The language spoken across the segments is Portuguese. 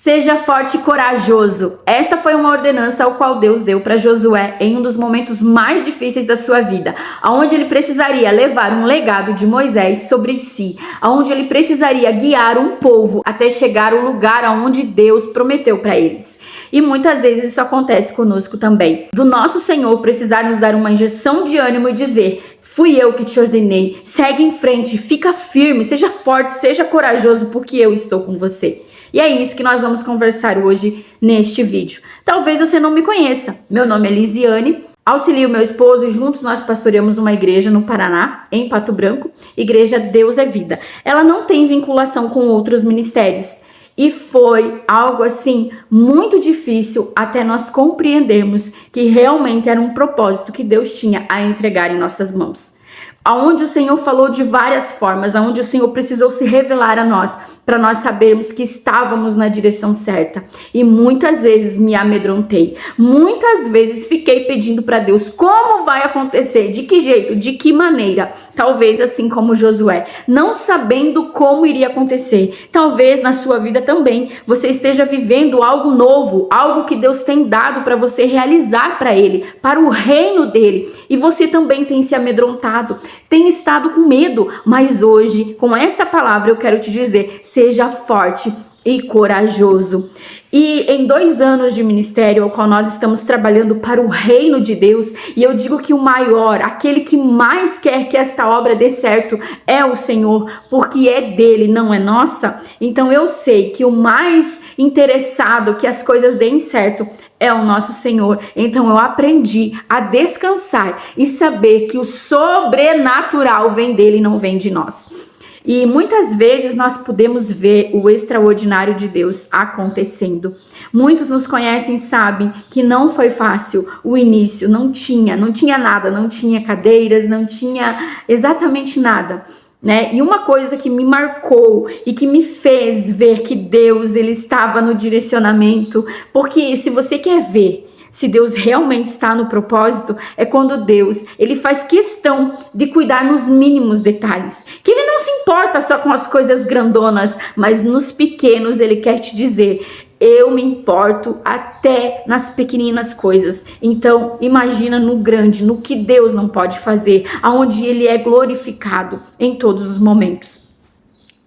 Seja forte e corajoso. Esta foi uma ordenança ao qual Deus deu para Josué em um dos momentos mais difíceis da sua vida, aonde ele precisaria levar um legado de Moisés sobre si, aonde ele precisaria guiar um povo até chegar ao lugar aonde Deus prometeu para eles. E muitas vezes isso acontece conosco também. Do nosso Senhor precisar nos dar uma injeção de ânimo e dizer: fui eu que te ordenei, segue em frente, fica firme, seja forte, seja corajoso, porque eu estou com você. E é isso que nós vamos conversar hoje neste vídeo. Talvez você não me conheça. Meu nome é Lisiane, auxilio meu esposo e juntos nós pastoreamos uma igreja no Paraná, em Pato Branco, Igreja Deus é Vida. Ela não tem vinculação com outros ministérios. E foi algo assim muito difícil até nós compreendermos que realmente era um propósito que Deus tinha a entregar em nossas mãos. Aonde o Senhor falou de várias formas, aonde o Senhor precisou se revelar a nós, para nós sabermos que estávamos na direção certa. E muitas vezes me amedrontei, muitas vezes fiquei pedindo para Deus como vai acontecer, de que jeito, de que maneira. Talvez assim como Josué, não sabendo como iria acontecer. Talvez na sua vida também você esteja vivendo algo novo, algo que Deus tem dado para você realizar para Ele, para o reino dele. E você também tem se amedrontado, tem estado com medo, mas hoje, com esta palavra, eu quero te dizer: seja forte e corajoso. E em 2 anos de ministério, ao qual nós estamos trabalhando para o reino de Deus, e eu digo que o maior, aquele que mais quer que esta obra dê certo é o Senhor, porque é dele, não é nossa. Então eu sei que o mais interessado que as coisas deem certo é o nosso Senhor. Então eu aprendi a descansar e saber que o sobrenatural vem dele e não vem de nós. E muitas vezes nós podemos ver o extraordinário de Deus acontecendo. Muitos nos conhecem e sabem que não foi fácil o início, não tinha nada, não tinha cadeiras, não tinha exatamente nada, né? E uma coisa que me marcou e que me fez ver que Deus, ele estava no direcionamento, porque se você quer ver se Deus realmente está no propósito, é quando Deus, ele faz questão de cuidar nos mínimos detalhes. Que ele não se importa só com as coisas grandonas, mas nos pequenos ele quer te dizer: eu me importo até nas pequeninas coisas. Então, imagina no grande, no que Deus não pode fazer, aonde ele é glorificado em todos os momentos.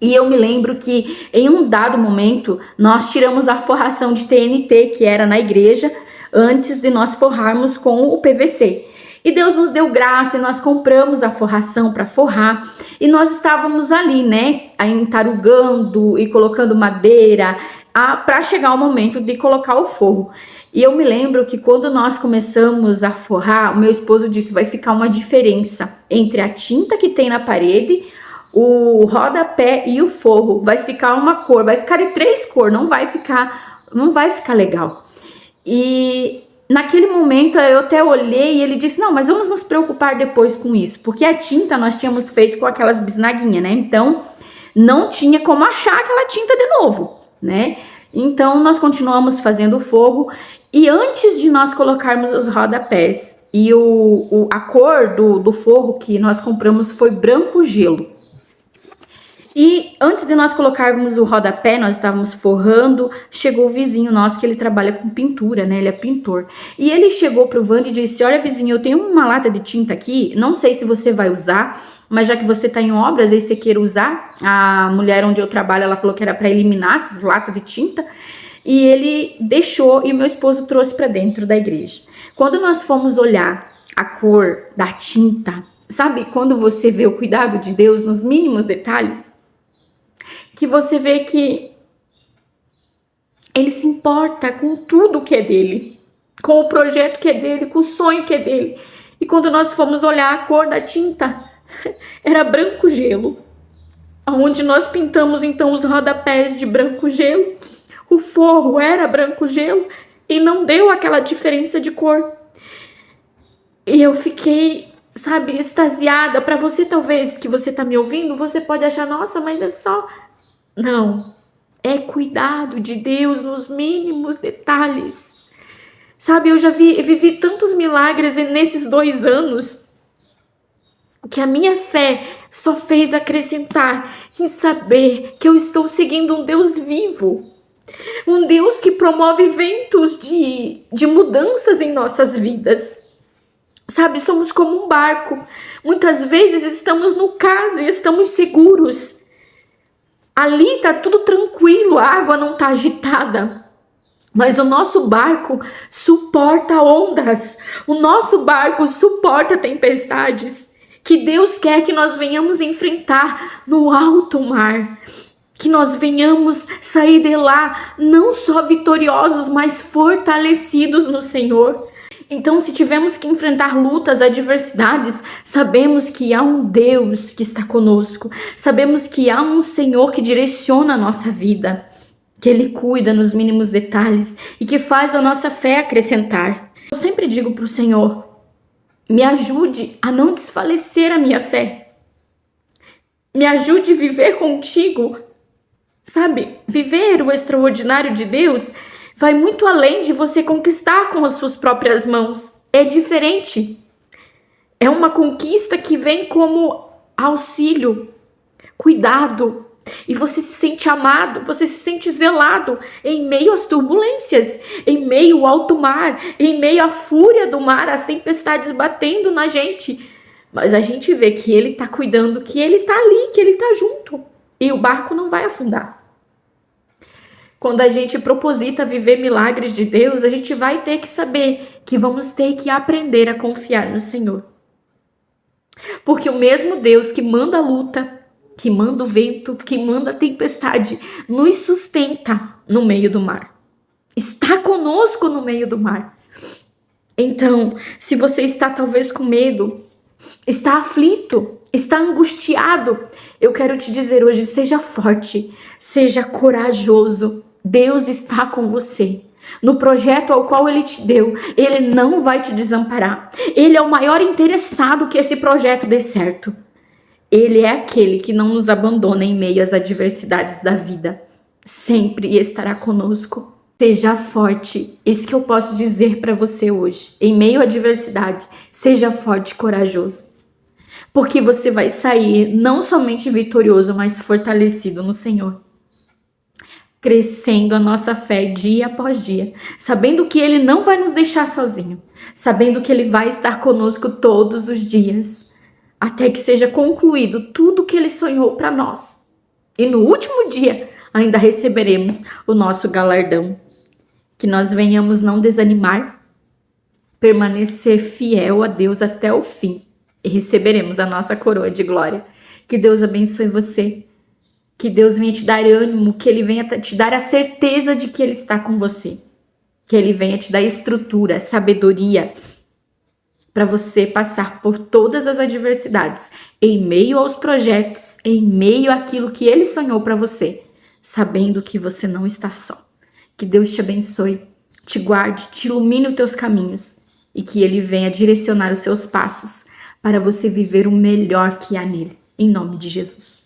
E eu me lembro que em um dado momento, nós tiramos a forração de TNT, que era na igreja, antes de nós forrarmos com o PVC. E Deus nos deu graça e nós compramos a forração para forrar. E nós estávamos ali, né, entarugando e colocando madeira para chegar o momento de colocar o forro. E eu me lembro que quando nós começamos a forrar, o meu esposo disse: vai ficar uma diferença entre a tinta que tem na parede, o rodapé e o forro. Vai ficar uma cor, vai ficar de 3 cores, não vai ficar legal. E naquele momento eu até olhei e ele disse: não, mas vamos nos preocupar depois com isso, porque a tinta nós tínhamos feito com aquelas bisnaguinhas, né? Então não tinha como achar aquela tinta de novo, né? Então nós continuamos fazendo o forro, e antes de nós colocarmos os rodapés, e a cor do forro que nós compramos foi branco gelo. E antes de nós colocarmos o rodapé, nós estávamos forrando, chegou o vizinho nosso, que ele trabalha com pintura, né? Ele é pintor. E ele chegou pro Wander e disse: olha, vizinho, eu tenho uma lata de tinta aqui, não sei se você vai usar, mas já que você tá em obras, aí você queira usar. A mulher onde eu trabalho, ela falou que era para eliminar essas latas de tinta. E ele deixou, e o meu esposo trouxe para dentro da igreja. Quando nós fomos olhar a cor da tinta, sabe quando você vê o cuidado de Deus nos mínimos detalhes? Que você vê que ele se importa com tudo que é dele, com o projeto que é dele, com o sonho que é dele. E quando nós fomos olhar a cor da tinta, era branco gelo. Onde nós pintamos então os rodapés de branco gelo, o forro era branco gelo e não deu aquela diferença de cor. E eu fiquei, sabe, extasiada. Para você, talvez, que você tá me ouvindo, você pode achar: nossa, mas é só... Não, é cuidado de Deus nos mínimos detalhes. Sabe, eu já vivi tantos milagres nesses 2 anos que a minha fé só fez acrescentar em saber que eu estou seguindo um Deus vivo. Um Deus que promove ventos de mudanças em nossas vidas. Sabe, somos como um barco. Muitas vezes estamos no cais e estamos seguros. Ali tá tudo tranquilo, a água não tá agitada. Mas o nosso barco suporta ondas. O nosso barco suporta tempestades. Que Deus quer que nós venhamos enfrentar no alto mar. Que nós venhamos sair de lá não só vitoriosos, mas fortalecidos no Senhor. Então, se tivermos que enfrentar lutas, adversidades, sabemos que há um Deus que está conosco. Sabemos que há um Senhor que direciona a nossa vida, que Ele cuida nos mínimos detalhes e que faz a nossa fé acrescentar. Eu sempre digo para o Senhor, me ajude a não desfalecer a minha fé. Me ajude a viver contigo. Sabe, viver o extraordinário de Deus vai muito além de você conquistar com as suas próprias mãos. É diferente. É uma conquista que vem como auxílio, cuidado. E você se sente amado, você se sente zelado em meio às turbulências, em meio ao alto mar, em meio à fúria do mar, as tempestades batendo na gente. Mas a gente vê que Ele está cuidando, que Ele está ali, que Ele está junto. E o barco não vai afundar. Quando a gente proposita viver milagres de Deus, a gente vai ter que saber que vamos ter que aprender a confiar no Senhor. Porque o mesmo Deus que manda a luta, que manda o vento, que manda a tempestade, nos sustenta no meio do mar. Está conosco no meio do mar. Então, se você está talvez com medo, está aflito, está angustiado, eu quero te dizer hoje, seja forte, seja corajoso. Deus está com você. No projeto ao qual Ele te deu, Ele não vai te desamparar. Ele é o maior interessado que esse projeto dê certo. Ele é aquele que não nos abandona em meio às adversidades da vida. Sempre estará conosco. Seja forte. Isso que eu posso dizer para você hoje. Em meio à adversidade, seja forte e corajoso. Porque você vai sair não somente vitorioso, mas fortalecido no Senhor. Crescendo a nossa fé dia após dia, sabendo que Ele não vai nos deixar sozinho, sabendo que Ele vai estar conosco todos os dias, até que seja concluído tudo que Ele sonhou para nós. E no último dia ainda receberemos o nosso galardão. Que nós venhamos não desanimar, permanecer fiel a Deus até o fim e receberemos a nossa coroa de glória. Que Deus abençoe você. Que Deus venha te dar ânimo, que Ele venha te dar a certeza de que Ele está com você. Que Ele venha te dar estrutura, sabedoria, para você passar por todas as adversidades, em meio aos projetos, em meio àquilo que Ele sonhou para você, sabendo que você não está só. Que Deus te abençoe, te guarde, te ilumine os teus caminhos e que Ele venha direcionar os seus passos para você viver o melhor que há nele. Em nome de Jesus.